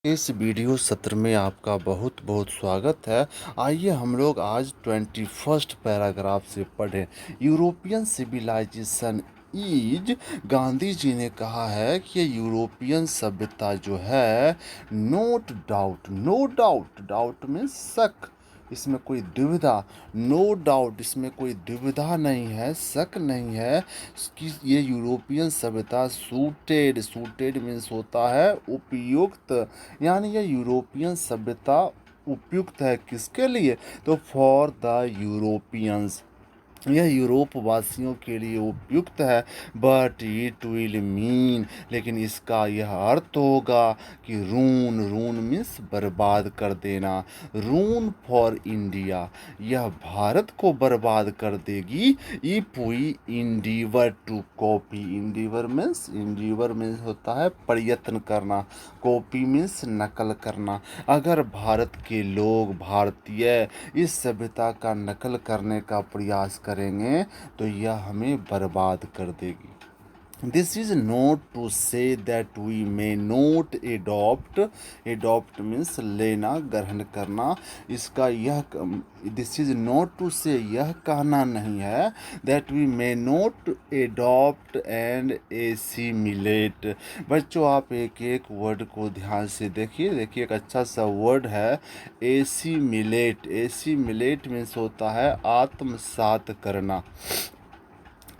इस वीडियो सत्र में आपका बहुत बहुत स्वागत है। आइए हम लोग आज 21st पैराग्राफ से पढ़ें। European civilisation is, Gandhi ji ने कहा है कि यूरोपियन सभ्यता जो है, नो डाउट, डाउट में शक, इसमें कोई दुविधा, नो डाउट इसमें कोई दुविधा नहीं है, शक नहीं है कि ये यूरोपियन सभ्यता सूटेड मीन्स होता है उपयुक्त, यानी ये यूरोपियन सभ्यता उपयुक्त है किसके लिए? तो फॉर द यूरोपियंस, यह यूरोप वासियों के लिए उपयुक्त है। बट इट विल मीन, लेकिन इसका यह अर्थ होगा कि रून मीन्स बर्बाद कर देना, रून फॉर इंडिया, यह भारत को बर्बाद कर देगी। If we endeavour to copy, endeavour means होता है प्रयत्न करना, कॉपी मीन्स नकल करना। अगर भारत के लोग, भारतीय इस सभ्यता का नकल करने का प्रयास करेंगे तो यह हमें बर्बाद कर देगी। This is not to say that we may not adopt means लेना, ग्रहण करना। इसका यह दिस इज नॉट टू से, यह कहना नहीं है that we may not adopt and assimilate. बच्चों आप एक एक वर्ड को ध्यान से देखिए एक अच्छा सा वर्ड है एसिमिलेट मीन्स होता है आत्मसात करना।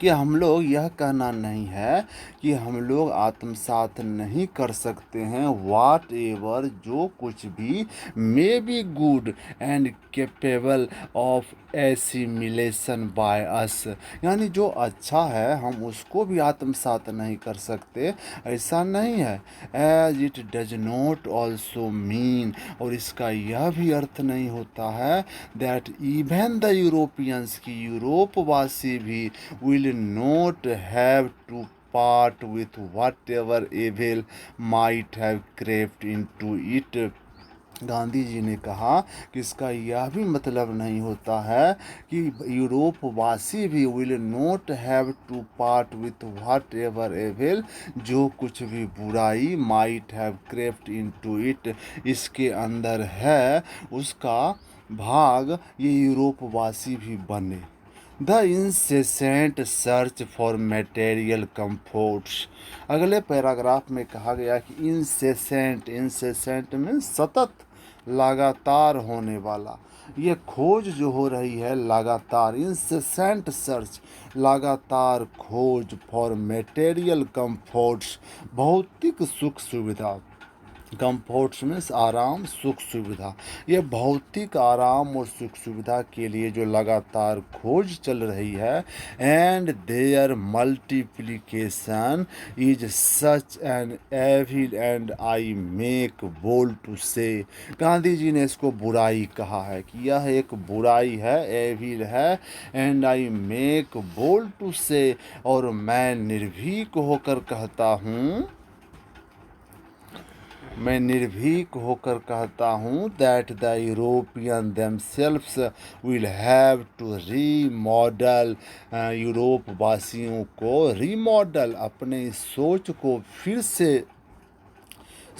कि हम लोग, यह कहना नहीं है कि हम लोग आत्मसात नहीं कर सकते हैं वाट एवर, जो कुछ भी, may be good and capable of assimilation by us, यानी जो अच्छा है हम उसको भी आत्मसात नहीं कर सकते, ऐसा नहीं है। As it does not also mean, और इसका यह भी अर्थ नहीं होता है दैट इवन द यूरोपियंस, की यूरोपवासी भी will not have to part with whatever evil might have crept into it। Gandhi ji ने कहा कि इसका यह भी मतलब नहीं होता है कि यूरोपवासी भी will not have to part with whatever evil, जो कुछ भी बुराई might have crept into it, इसके अंदर है, उसका भाग ये यूरोपवासी भी बने। The incessant search for material comforts, अगले पैराग्राफ में कहा गया कि इंसेसेंट में सतत, लगातार होने वाला, ये खोज जो हो रही है लगातार, इंसेसेंट सर्च, लगातार खोज फॉर मटेरियल कंफर्ट्स, भौतिक सुख सुविधा, कंफर्ट्स में आराम, सुख सुविधा, ये भौतिक आराम और सुख सुविधा के लिए जो लगातार खोज चल रही है। And there multiplication is such an evil and I make bold to say, Gandhi ji ने इसको बुराई कहा है कि यह एक बुराई है, एविल है, and I make bold to say, और मैं निर्भीक होकर कहता हूँ, मैं निर्भीक होकर कहता हूँ that the European themselves will have to remodel, Europe वासियों को रीमॉडल, अपने इस सोच को फिर से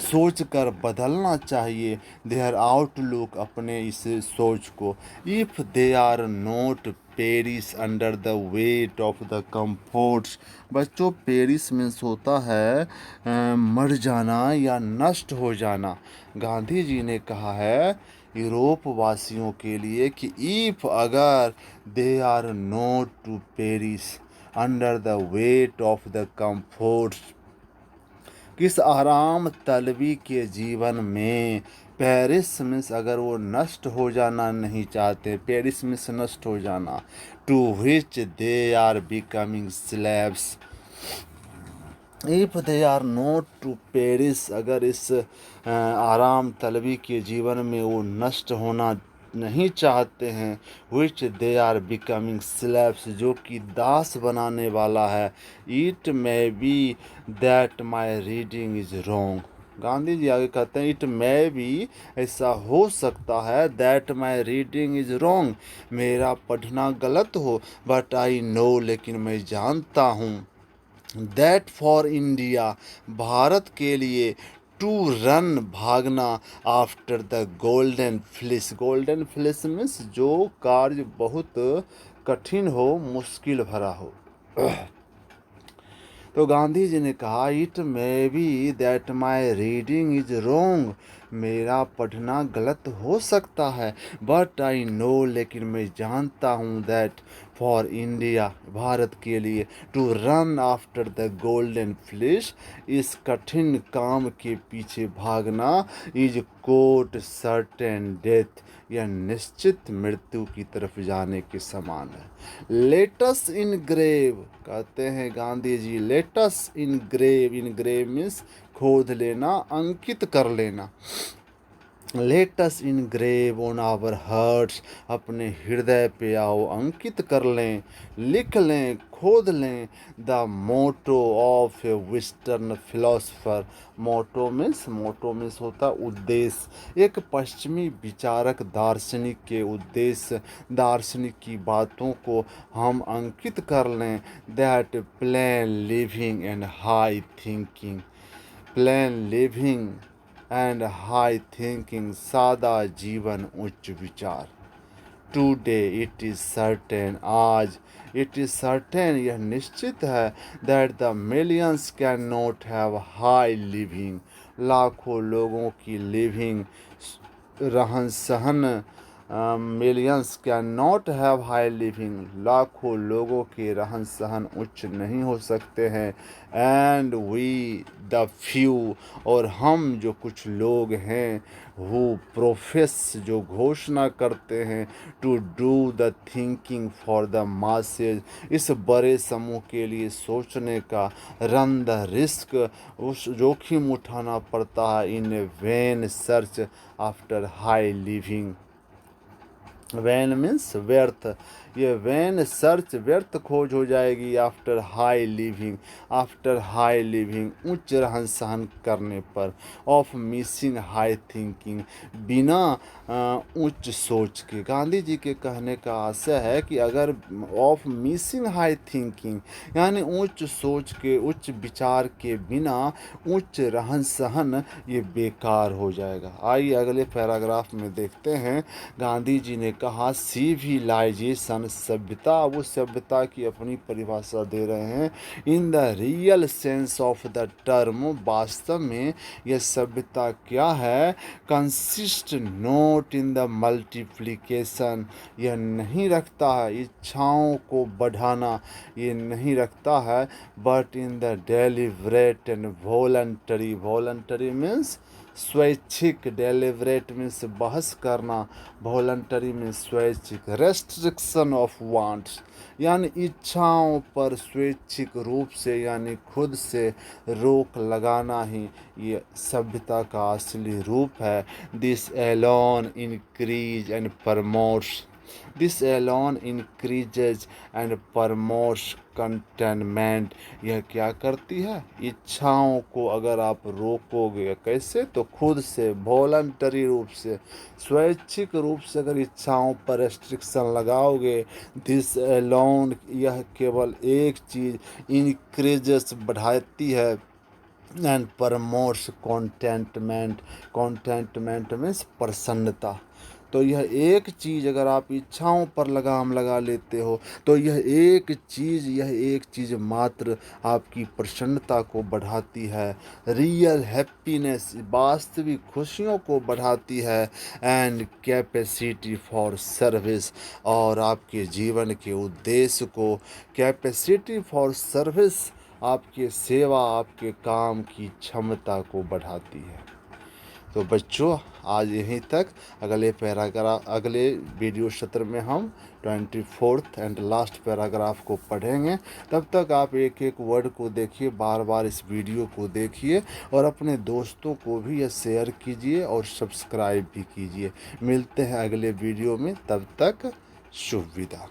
सोच कर बदलना चाहिए, देयर आउटलुक, अपने इस सोच को। If they are not perish under the weight of the comforts, बच्चों पेरिस मीन्स होता है मर जाना या नष्ट हो जाना। गांधी जी ने कहा है यूरोप वासियों के लिए कि इफ़, अगर, they are not to perish under the weight of the comforts, किस आराम तलबी के जीवन में, पेरिस मीन्स अगर वो नष्ट हो जाना नहीं चाहते, पेरिस मीन्स नष्ट हो जाना, to which they are becoming slaves, if they are not to perish, अगर इस आराम तलबी के जीवन में वो नष्ट होना नहीं चाहते हैं, which they are becoming slaves, जो कि दास बनाने वाला है। It may be that my reading is wrong, Gandhi ji आगे कहते हैं इट मे बी, ऐसा हो सकता है, that my reading is wrong, मेरा पढ़ना गलत हो, बट आई नो, लेकिन मैं जानता हूँ, दैट फॉर इंडिया, भारत के लिए, टू रन भागना after the golden fleece. Golden fleece means जो कार्य बहुत कठिन हो, मुश्किल भरा हो। तो गांधी जी ने कहा, it may be that my reading is wrong, मेरा पढ़ना गलत हो सकता है, बट आई नो, लेकिन मैं जानता हूँ, दैट फॉर इंडिया, भारत के लिए, to run after the golden fleece, इस कठिन काम के पीछे भागना, इज कोट सर्टेन डेथ, यह निश्चित मृत्यु की तरफ जाने के समान है। लेटस इन ग्रेव, कहते हैं Gandhi ji, let us engrave, engrave means खोद लेना, अंकित कर लेना। Let us engrave on our hearts, अपने हृदय पे आओ अंकित कर लें, लिख लें, खोद लें, the motto of a western philosopher. Motto means होता उद्देश्य, एक पश्चिमी विचारक दार्शनिक के उद्देश्य, दार्शनिक की बातों को हम अंकित कर लें। That plane living and high thinking, plane living and high thinking, सादा जीवन उच्च विचार। टुडे इट इज सर्टेन, आज, इट इज सर्टेन, यह निश्चित है, that the millions can not have high living, लाखों लोगों की लिविंग, रहन सहन, millions can not have high living, लाखों लोगों के रहन सहन उच्च नहीं हो सकते हैं। एंड वी द फ्यू, और हम जो कुछ लोग हैं, हु प्रोफेस, जो घोषणा करते हैं, to do the thinking for the masses, इस बड़े समूह के लिए सोचने का, रन द रिस्क, उस जोखिम उठाना पड़ता है, in vain search after high living. Vain means व्यर्थ, ये वैन सर्च, व्यर्थ खोज हो जाएगी, after high living, after high living, उच्च रहन सहन करने पर, ऑफ मिसिंग हाई थिंकिंग, बिना उच्च सोच के। गांधी जी के कहने का आशय है कि अगर ऑफ मिसिंग हाई थिंकिंग, यानी उच्च सोच के, उच्च विचार के बिना उच्च रहन सहन, ये बेकार हो जाएगा। आइए अगले पैराग्राफ में देखते हैं। गांधी जी ने कहा, सिविलाइजेशन, सभ्यता, वो सभ्यता की अपनी परिभाषा दे रहे हैं, in the real sense of the term, वास्तव में यह सभ्यता क्या है, consist note in the multiplication, यह नहीं रखता है इच्छाओं को बढ़ाना, ये नहीं रखता है, but in the deliberate and voluntary, voluntary means स्वैच्छिक, डेलिब्रेट मीन्स बहस करना, वॉलंटरी मीन्स स्वैच्छिक, रेस्ट्रिक्शन ऑफ वांट्स, यानी इच्छाओं पर स्वैच्छिक रूप से, यानी खुद से रोक लगाना ही ये सभ्यता का असली रूप है। This alone increase and promotes, this alone increases and promotes contentment, यह क्या करती है, इच्छाओं को अगर आप रोकोगे, कैसे, तो खुद से, वॉलंटरी रूप से, स्वैच्छिक रूप से अगर इच्छाओं पर रेस्ट्रिक्शन लगाओगे, दिस एलोन, यह केवल एक चीज़, इंक्रीजेस, बढ़ाती है, एंड प्रमोट्स कॉन्टेंटमेंट, कॉन्टेंटमेंट मीन्स प्रसन्नता। तो यह एक चीज़ अगर आप इच्छाओं पर लगाम लगा लेते हो, तो यह एक चीज़ मात्र आपकी प्रसन्नता को बढ़ाती है, रियल हैप्पीनेस, वास्तविक खुशियों को बढ़ाती है, एंड कैपेसिटी फॉर सर्विस, और आपके जीवन के उद्देश्य को, कैपेसिटी फॉर सर्विस, आपके सेवा, आपके काम की क्षमता को बढ़ाती है। तो बच्चों, आज यहीं तक, अगले वीडियो सत्र में हम 24th एंड लास्ट पैराग्राफ को पढ़ेंगे। तब तक आप एक एक वर्ड को देखिए, बार बार इस वीडियो को देखिए, और अपने दोस्तों को भी यह शेयर कीजिए और सब्सक्राइब भी कीजिए। मिलते हैं अगले वीडियो में, तब तक शुभ विदा।